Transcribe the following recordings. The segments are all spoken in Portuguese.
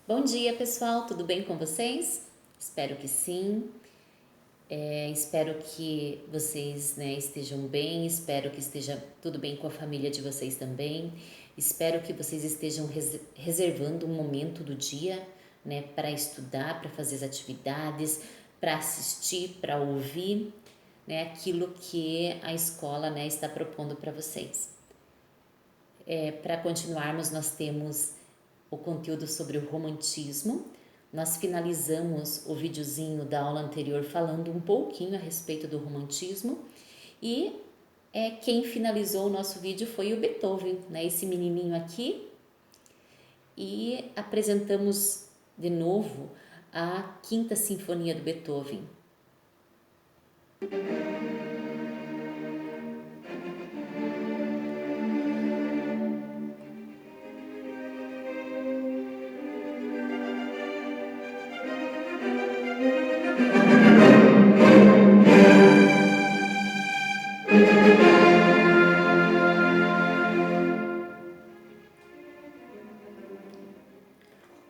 Bom dia, pessoal, tudo bem com vocês? Espero que sim. Espero que vocês, estejam bem, espero que esteja tudo bem com a família de vocês também. Espero que vocês estejam reservando um momento do dia, para estudar, para fazer as atividades, para assistir, para ouvir, aquilo que a escola, está propondo para vocês. Para continuarmos, nós temos o conteúdo sobre o romantismo. Nós finalizamos o videozinho da aula anterior falando um pouquinho a respeito do romantismo e quem finalizou o nosso vídeo foi o Beethoven, esse menininho aqui, e apresentamos de novo a Quinta Sinfonia do Beethoven.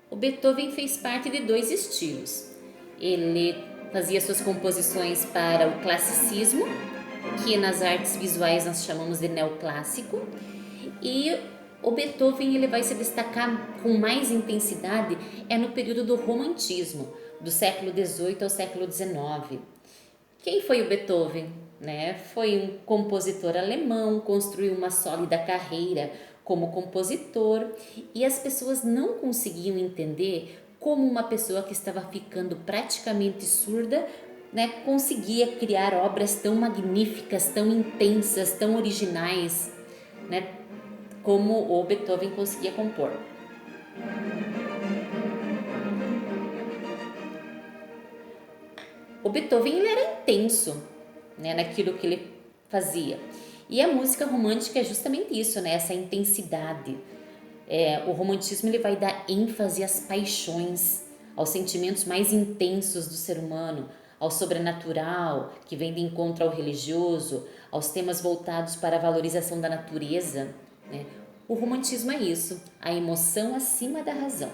O Beethoven fez parte de dois estilos. Ele fazia suas composições para o classicismo, que nas artes visuais nós chamamos de neoclássico, e o Beethoven ele vai se destacar com mais intensidade no período do romantismo, do século XVIII ao século XIX. Quem foi o Beethoven? Foi um compositor alemão, construiu uma sólida carreira como compositor e as pessoas não conseguiam entender como uma pessoa que estava ficando praticamente surda, conseguia criar obras tão magníficas, tão intensas, tão originais, como o Beethoven conseguia compor. O Beethoven ele era intenso, naquilo que ele fazia. E a música romântica é justamente isso, essa intensidade. O romantismo ele vai dar ênfase às paixões, aos sentimentos mais intensos do ser humano, ao sobrenatural, que vem de encontro ao religioso, aos temas voltados para a valorização da natureza. O romantismo é isso, a emoção acima da razão.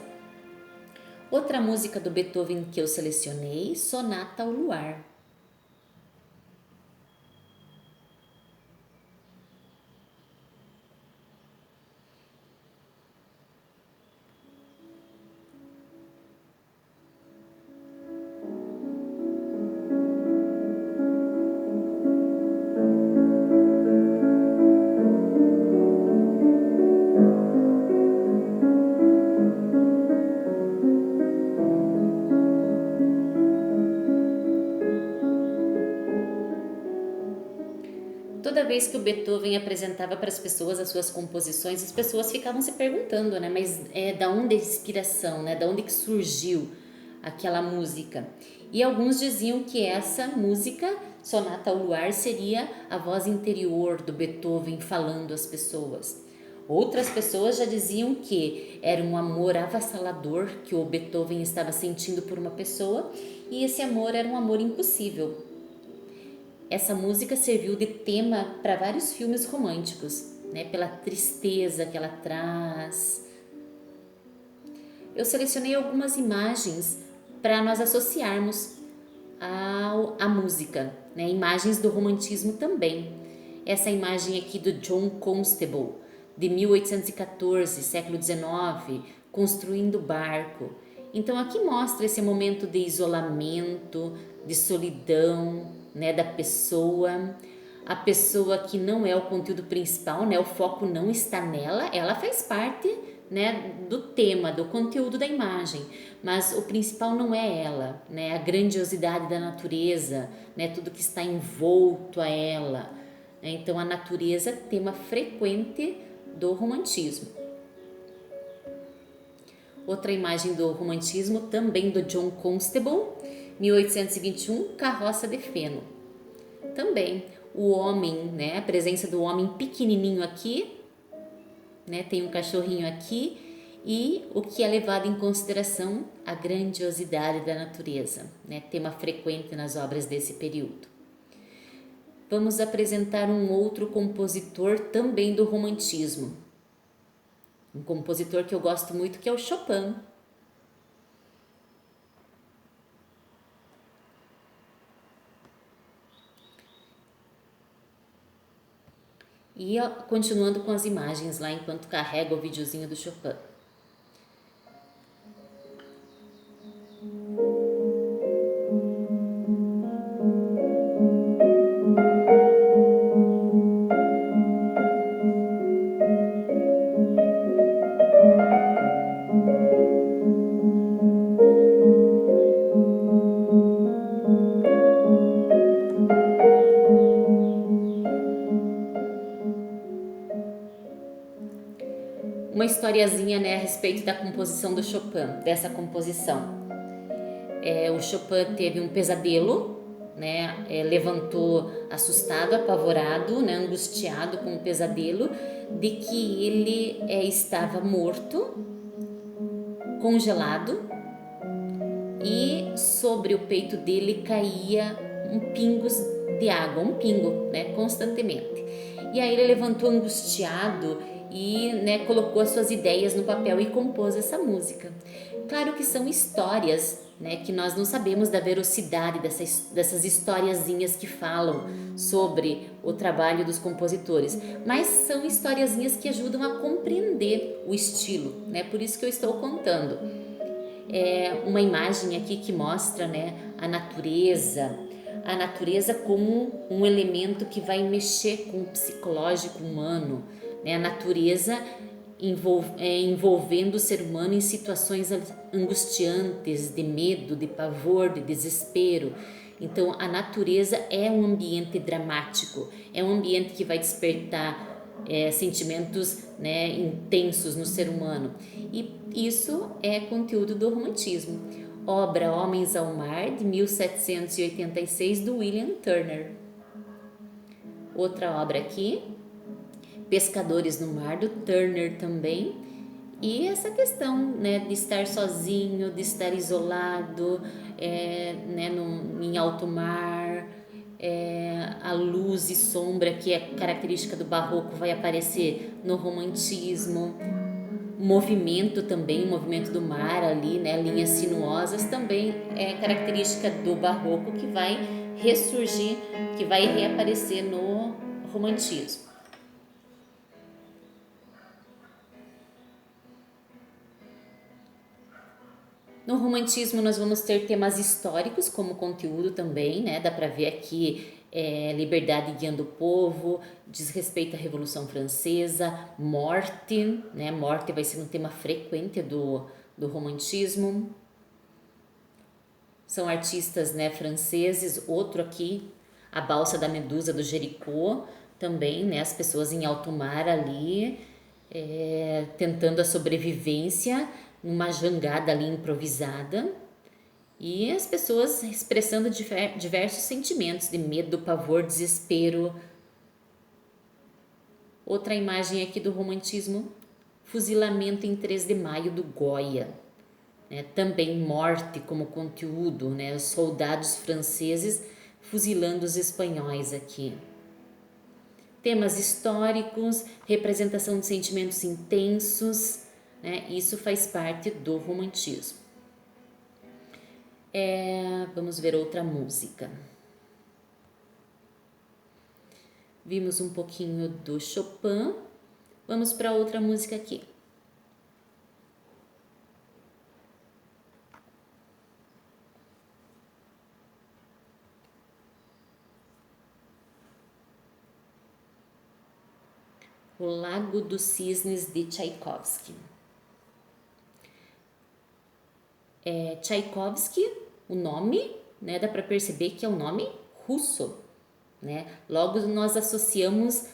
Outra música do Beethoven que eu selecionei, Sonata ao Luar. Toda vez que o Beethoven apresentava para as pessoas as suas composições, as pessoas ficavam se perguntando, mas da onde a inspiração, da onde que surgiu aquela música? E alguns diziam que essa música, Sonata ao Luar, seria a voz interior do Beethoven falando às pessoas. Outras pessoas já diziam que era um amor avassalador que o Beethoven estava sentindo por uma pessoa e esse amor era um amor impossível. Essa música serviu de tema para vários filmes românticos, pela tristeza que ela traz. Eu selecionei algumas imagens para nós associarmos à música, imagens do romantismo também. Essa imagem aqui do John Constable, de 1814, século XIX, construindo barco. Então aqui mostra esse momento de isolamento, de solidão, da pessoa, a pessoa que não é o conteúdo principal, o foco não está nela, ela faz parte, do tema, do conteúdo da imagem, mas o principal não é ela, a grandiosidade da natureza, tudo que está envolto a ela. Então a natureza é tema frequente do romantismo. Outra imagem do romantismo, também do John Constable, 1821, Carroça de Feno. Também o homem, a presença do homem pequenininho aqui, tem um cachorrinho aqui, e o que é levado em consideração, a grandiosidade da natureza, tema frequente nas obras desse período. Vamos apresentar um outro compositor também do romantismo, um compositor que eu gosto muito, que é o Chopin. E ó, continuando com as imagens lá enquanto carrega o videozinho do Chopin. Uma historiazinha, né, a respeito da composição do Chopin, dessa composição. O Chopin teve um pesadelo, né, levantou assustado, apavorado, né, angustiado com o pesadelo de que ele estava morto, congelado, e sobre o peito dele caía pingos de água, um pingo, né, constantemente. E aí ele levantou angustiado e, né, colocou as suas ideias no papel e compôs essa música. Claro que são histórias, né, que nós não sabemos da velocidade dessas historiazinhas que falam sobre o trabalho dos compositores, mas são historiazinhas que ajudam a compreender o estilo, né, por isso que eu estou contando. Uma imagem aqui que mostra, né, a natureza como um elemento que vai mexer com o psicológico humano, né, a natureza envolvendo o ser humano em situações angustiantes, de medo, de pavor, de desespero. Então, a natureza é um ambiente dramático, é um ambiente que vai despertar sentimentos, né, intensos no ser humano. E isso é conteúdo do romantismo. Obra Homens ao Mar, de 1786, do William Turner. Outra obra aqui, Pescadores no Mar, do Turner também. E essa questão, né, de estar sozinho, de estar isolado, né, em alto mar, a luz e sombra, que é característica do barroco, vai aparecer no romantismo. Movimento também, o movimento do mar ali, né, linhas sinuosas, também é característica do barroco, que vai ressurgir, que vai reaparecer no romantismo. No romantismo nós vamos ter temas históricos como conteúdo também, né? Dá para ver aqui liberdade guiando o povo, desrespeito à Revolução Francesa, morte, né? Morte vai ser um tema frequente do romantismo. São artistas, né, franceses. Outro aqui, a Balsa da Medusa, do Jericó, também, né? As pessoas em alto mar ali, tentando a sobrevivência numa jangada ali improvisada, e as pessoas expressando diversos sentimentos de medo, pavor, desespero. Outra imagem aqui do romantismo, Fuzilamento em 3 de Maio, do Goya, né? Também morte como conteúdo, né? Os soldados franceses fuzilando os espanhóis aqui. Temas históricos, representação de sentimentos intensos, né? Isso faz parte do romantismo. Vamos ver outra música. Vimos um pouquinho do Chopin. Vamos para outra música aqui. O Lago dos Cisnes, de Tchaikovsky. Tchaikovsky, o nome, né, dá para perceber que é um nome russo, né? Logo nós associamos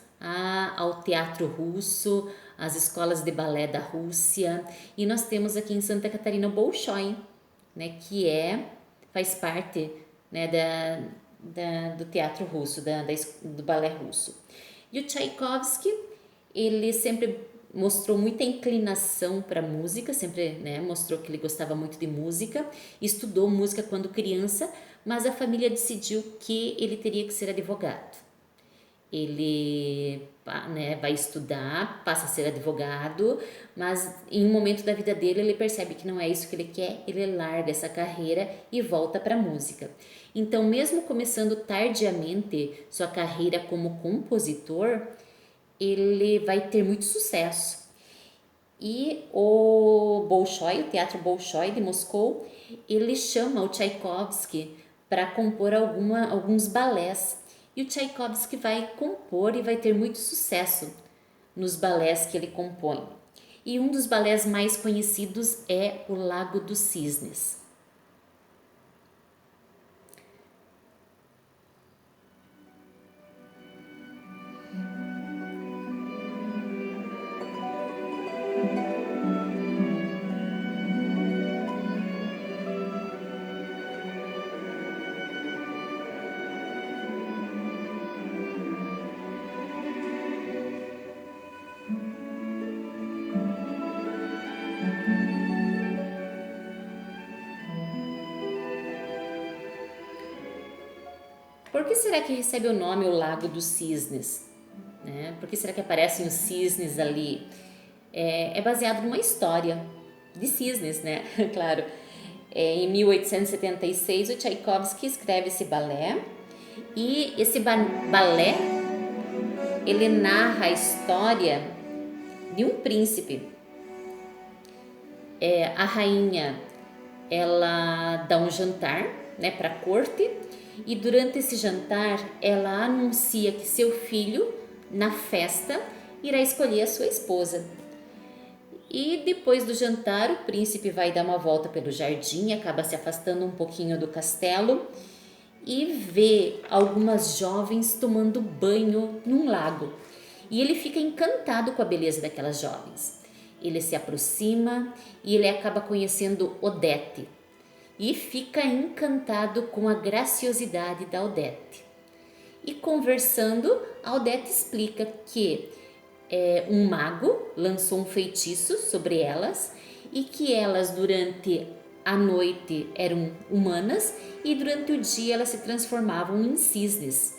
ao teatro russo, às escolas de balé da Rússia, e nós temos aqui em Santa Catarina o Bolshoi, né, que faz parte, né, do teatro russo, do balé russo. E o Tchaikovsky, ele sempre mostrou muita inclinação para música, sempre, né, mostrou que ele gostava muito de música, estudou música quando criança, mas a família decidiu que ele teria que ser advogado. Ele, né, vai estudar, passa a ser advogado, mas em um momento da vida dele ele percebe que não é isso que ele quer, ele larga essa carreira e volta para a música. Então, mesmo começando tardiamente sua carreira como compositor, ele vai ter muito sucesso. E o Bolshoi, o Teatro Bolshoi de Moscou, ele chama o Tchaikovsky para compor alguns balés. E o Tchaikovsky vai compor e vai ter muito sucesso nos balés que ele compõe. E um dos balés mais conhecidos é o Lago dos Cisnes. Por que será que recebe o nome o Lago dos Cisnes? Né? Por que será que aparecem os cisnes ali? É baseado numa história de cisnes, né? Claro. Em 1876, o Tchaikovsky escreve esse balé e esse balé ele narra a história de um príncipe. A rainha ela dá um jantar, né, para a corte, e durante esse jantar ela anuncia que seu filho na festa irá escolher a sua esposa. E depois do jantar o príncipe vai dar uma volta pelo jardim, acaba se afastando um pouquinho do castelo e vê algumas jovens tomando banho num lago. E ele fica encantado com a beleza daquelas jovens. Ele se aproxima e ele acaba conhecendo Odete e fica encantado com a graciosidade da Odete. E conversando, a Odete explica que um mago lançou um feitiço sobre elas e que elas durante a noite eram humanas e durante o dia elas se transformavam em cisnes.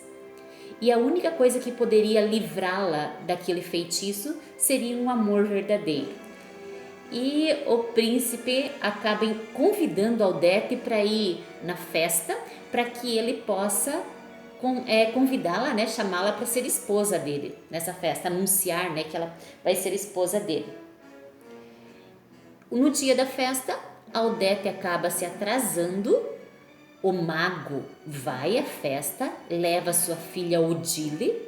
E a única coisa que poderia livrá-la daquele feitiço seria um amor verdadeiro. E o príncipe acaba convidando a Odete para ir na festa, para que ele possa convidá-la, né, chamá-la para ser esposa dele nessa festa, anunciar, né, que ela vai ser esposa dele. No dia da festa, a Odete acaba se atrasando, o mago vai à festa, leva sua filha Odile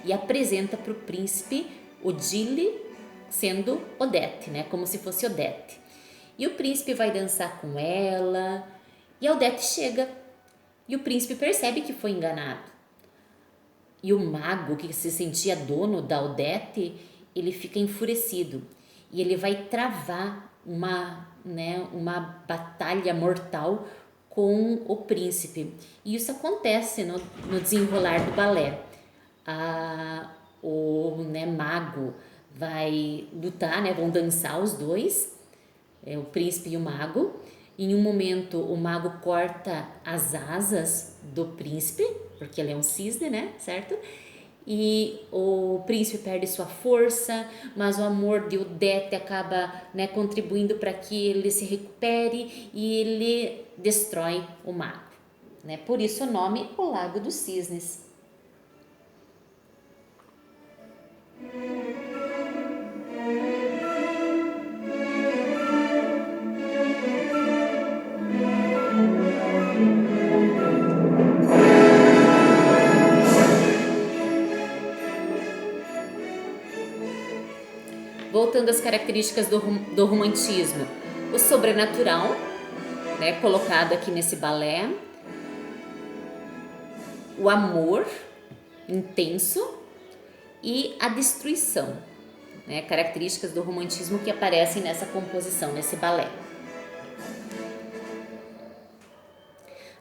e apresenta para o príncipe Odile sendo Odete, né, como se fosse Odete. E o príncipe vai dançar com ela e a Odete chega e o príncipe percebe que foi enganado. E o mago, que se sentia dono da Odete, ele fica enfurecido e ele vai travar uma batalha mortal com o príncipe. E isso acontece no desenrolar do balé. O mago vai lutar, né, vão dançar os dois, o príncipe e o mago. Em um momento, o mago corta as asas do príncipe, porque ele é um cisne, né, certo? E o príncipe perde sua força, mas o amor de Odete acaba, né, contribuindo para que ele se recupere e ele destrói o mago, né? Por isso o nome, o Lago dos Cisnes. Voltando às características do romantismo, o sobrenatural, né, colocado aqui nesse balé, o amor intenso e a destruição, né, características do romantismo que aparecem nessa composição, nesse balé.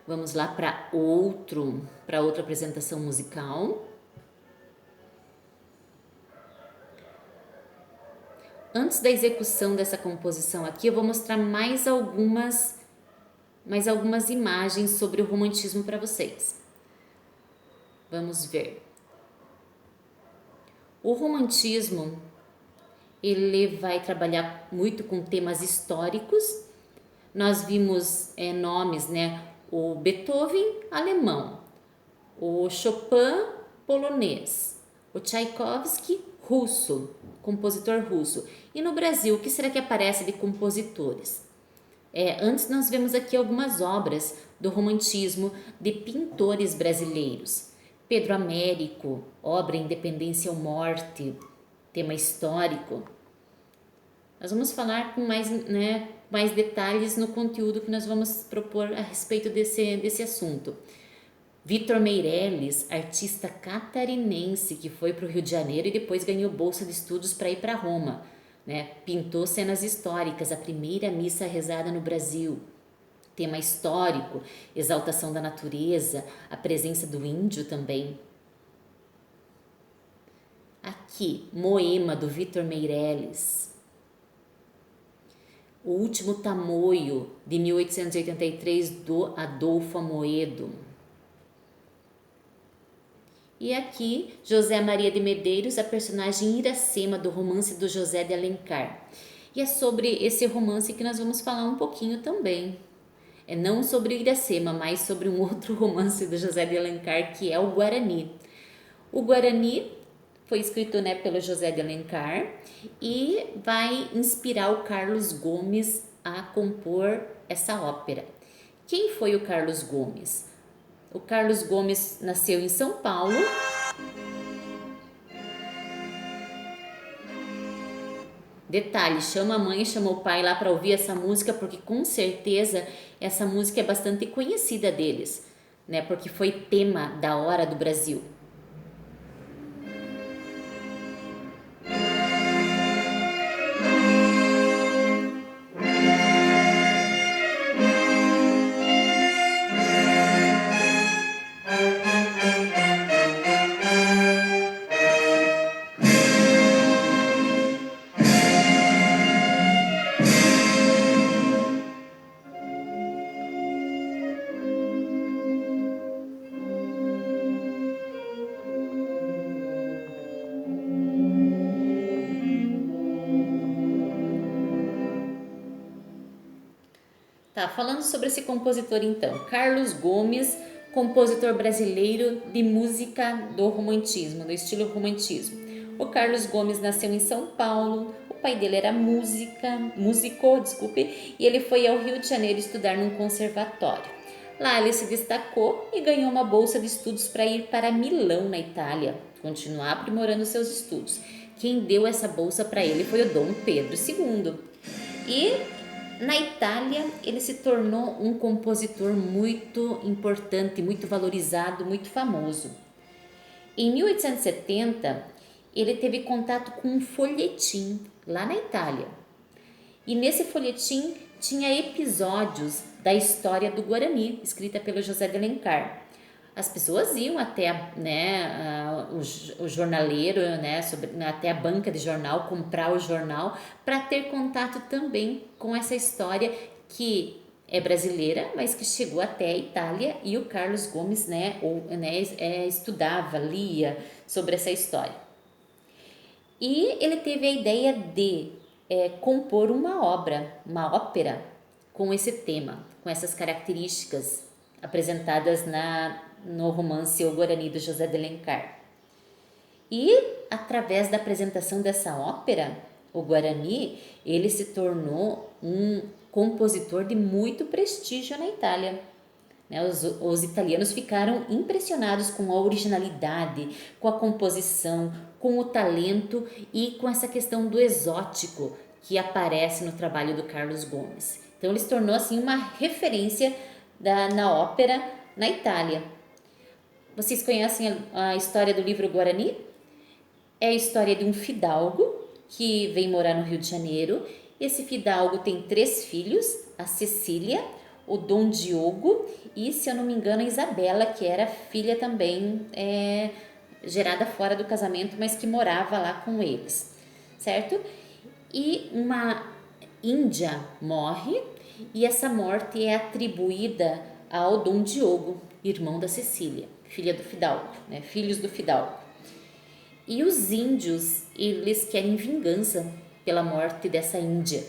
Vamos lá para outra apresentação musical. Antes da execução dessa composição aqui, eu vou mostrar mais algumas imagens sobre o romantismo para vocês. Vamos ver. O romantismo, ele vai trabalhar muito com temas históricos. Nós vimos nomes, né? O Beethoven, alemão, o Chopin, polonês, o Tchaikovsky, russo, compositor russo. E no Brasil, o que será que aparece de compositores? Antes nós vemos aqui algumas obras do romantismo de pintores brasileiros. Pedro Américo, obra Independência ou Morte, tema histórico. Nós vamos falar com mais detalhes no conteúdo que nós vamos propor a respeito desse assunto. Vitor Meirelles, artista catarinense que foi para o Rio de Janeiro e depois ganhou bolsa de estudos para ir para Roma. Pintou cenas históricas, a primeira missa rezada no Brasil. Tema histórico, exaltação da natureza, a presença do índio também. Aqui, Moema, do Vitor Meirelles. O Último Tamoio, de 1883, do Adolfo Amoedo. E aqui, José Maria de Medeiros, a personagem Iracema, do romance do José de Alencar. E é sobre esse romance que nós vamos falar um pouquinho também. Não sobre Iracema, mas sobre um outro romance do José de Alencar, que é o Guarani. O Guarani foi escrito pelo José de Alencar e vai inspirar o Carlos Gomes a compor essa ópera. Quem foi o Carlos Gomes? O Carlos Gomes nasceu em São Paulo. Detalhe, chama a mãe e chama o pai lá para ouvir essa música, porque com certeza essa música é bastante conhecida deles, porque foi tema da Hora do Brasil. Falando sobre esse compositor então, Carlos Gomes, compositor brasileiro de música do romantismo, do estilo romantismo. O Carlos Gomes nasceu em São Paulo, o pai dele era músico, e ele foi ao Rio de Janeiro estudar num conservatório. Lá ele se destacou e ganhou uma bolsa de estudos para ir para Milão, na Itália, continuar aprimorando seus estudos. Quem deu essa bolsa para ele foi o Dom Pedro II. E na Itália, ele se tornou um compositor muito importante, muito valorizado, muito famoso. Em 1870, ele teve contato com um folhetim lá na Itália. E nesse folhetim tinha episódios da história do Guarani, escrita pelo José de Alencar. As pessoas iam até o jornaleiro, até a banca de jornal, comprar o jornal para ter contato também com essa história que é brasileira, mas que chegou até a Itália, e o Carlos Gomes estudava, lia sobre essa história. E ele teve a ideia de compor uma ópera com esse tema, com essas características apresentadas no romance O Guarani, do José de Alencar. E através da apresentação dessa ópera, O Guarani, ele se tornou um compositor de muito prestígio na Itália. Os italianos ficaram impressionados com a originalidade, com a composição, com o talento e com essa questão do exótico que aparece no trabalho do Carlos Gomes. Então ele se tornou assim uma referência na ópera na Itália. Vocês conhecem a história do livro Guarani? É a história de um fidalgo que vem morar no Rio de Janeiro. Esse fidalgo tem 3 filhos, a Cecília, o Dom Diogo e, se eu não me engano, a Isabela, que era filha também gerada fora do casamento, mas que morava lá com eles, certo? E uma índia morre, e essa morte é atribuída ao Dom Diogo, irmão da Cecília, filha do fidalgo, filhos do fidalgo. E os índios, eles querem vingança pela morte dessa índia.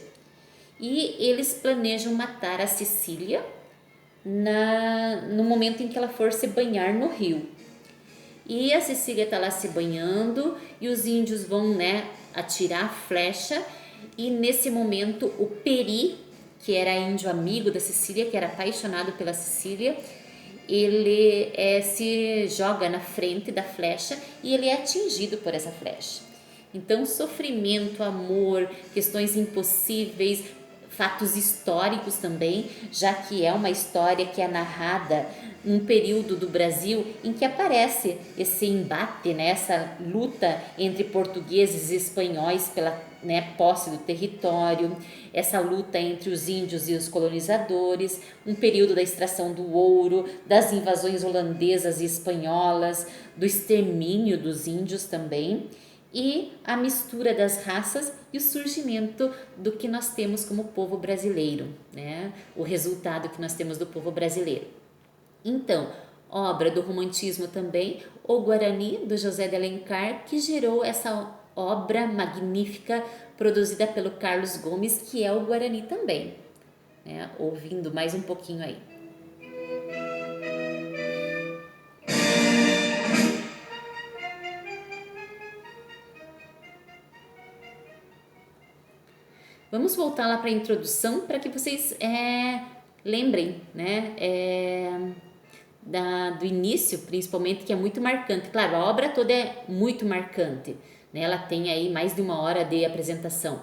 E eles planejam matar a Cecília no momento em que ela for se banhar no rio. E a Cecília tá lá se banhando e os índios vão, né, atirar a flecha. E nesse momento o Peri, que era índio amigo da Cecília, que era apaixonado pela Cecília, ele se joga na frente da flecha e ele é atingido por essa flecha. Então, sofrimento, amor, questões impossíveis, fatos históricos também, já que é uma história que é narrada num período do Brasil em que aparece esse embate, né, essa luta entre portugueses e espanhóis pela, né, posse do território, essa luta entre os índios e os colonizadores, um período da extração do ouro, das invasões holandesas e espanholas, do extermínio dos índios também, e a mistura das raças e o surgimento do que nós temos como povo brasileiro, né? O resultado que nós temos do povo brasileiro. Então, obra do romantismo também, O Guarani, do José de Alencar, que gerou essa obra magnífica produzida pelo Carlos Gomes, que é o Guarani também, né? Ouvindo mais um pouquinho aí. Vamos voltar lá para a introdução para que vocês lembrem, né, do início, principalmente, que é muito marcante. Claro, a obra toda é muito marcante, né? Ela tem aí mais de 1 hora de apresentação,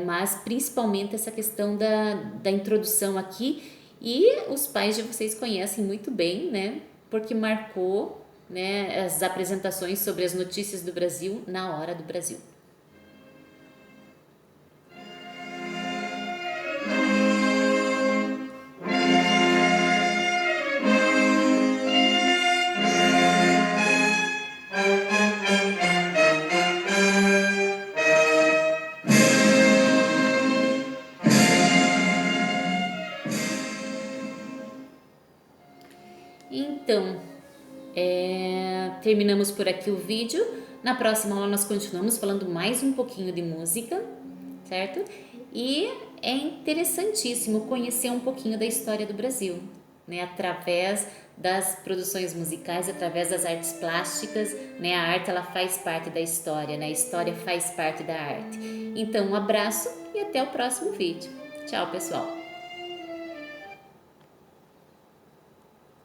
mas principalmente essa questão da introdução aqui, e os pais de vocês conhecem muito bem, né? Porque marcou, né, as apresentações sobre as notícias do Brasil na hora do Brasil. Então, terminamos por aqui o vídeo. Na próxima aula nós continuamos falando mais um pouquinho de música, certo? E é interessantíssimo conhecer um pouquinho da história do Brasil, né? Através das produções musicais, através das artes plásticas, né? A arte, ela faz parte da história, né? A história faz parte da arte. Então, um abraço e até o próximo vídeo. Tchau, pessoal!